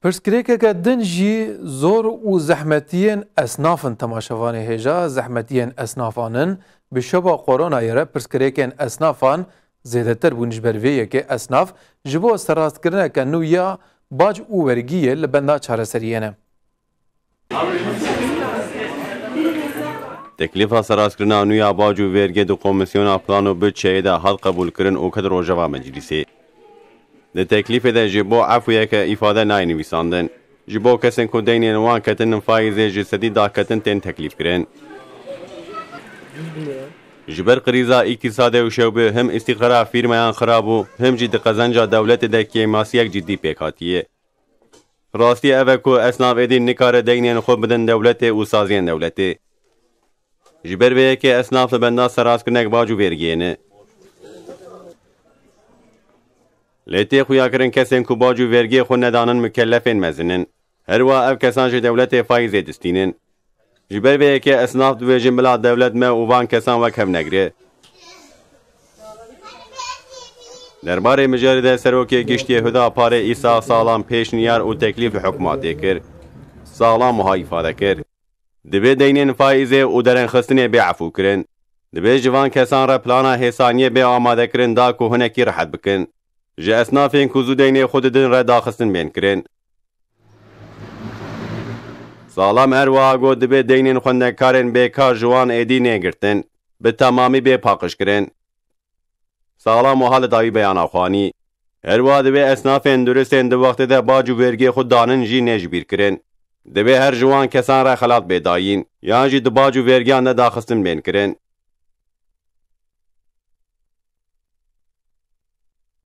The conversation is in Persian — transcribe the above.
پرسکریکه دن جی زور و زحمتین اسنافن تماشاوان هجا زحمتین اسنافانن به شبا قرونا یره پرسکریکن اسنافان زیده تر بونش برویه که اسناف جبو سراست کرنه که نویا باج او ورگیه لبنده چاره سریینه. تکلیف سراسکرنا نویا باج و ورگی دو کمیسیون پلان و بودجه ده حد قبول کرن او کد روجوا مجلسی. ده تکلیف ده جبو عفویه که ifade ناینویساندن. جبو کسین که دینین وان کتن فایزه جسدی دا کتن تین تکلیف کرن. جبر قریزا اقتصادی و شعبه هم استقرار فیرمیان خرابو هم جد قزنجا دولت ده که ماسیک جدی پیکاتیه. راستی اوه که اسناف ایدین نکار دینین خوب بدن دولت و سازین دولته. جبر ویه که اسناف بنده سراس کنک باجو ورگینه. لیتی خویا کرن کسین که باجو ورگی خود ندانن مکلفین مزنن. هر وا اف کسان جه دولت فایزه دستینن. جبر ویه که اسناف دویجن بلا دولت ما اوان کسان وک هم نگره. درباره مجارده سروکی گشتی هدا پاره ایسا سالام پیش نیار و تکلیف حکماتی کر. سالام ها ifade کر. دبی دینین فایزه و درن خستنه بی عفو کرن. دبی جوان کسان را پلانا حسانیه بی آماده کرن دا که هنکی راحت بکن. جه اسنافین که زو دینه خود دن را داخستن بین کرن. سالام ارواگو دبی دینین خوندکارن بیکار جوان ایدی نگرتن. به تمامی بی پاکش کرن. سالام و حال داوی بیان آخوانی. اروا دبی اسنافین درستین دو وقت ده باجو ورگی خود دانن جی نجبیر کرن. دبی هر جوان کسان را خلات بیداین. یان جی دو باجو ورگیان ده داخستن بین کرن.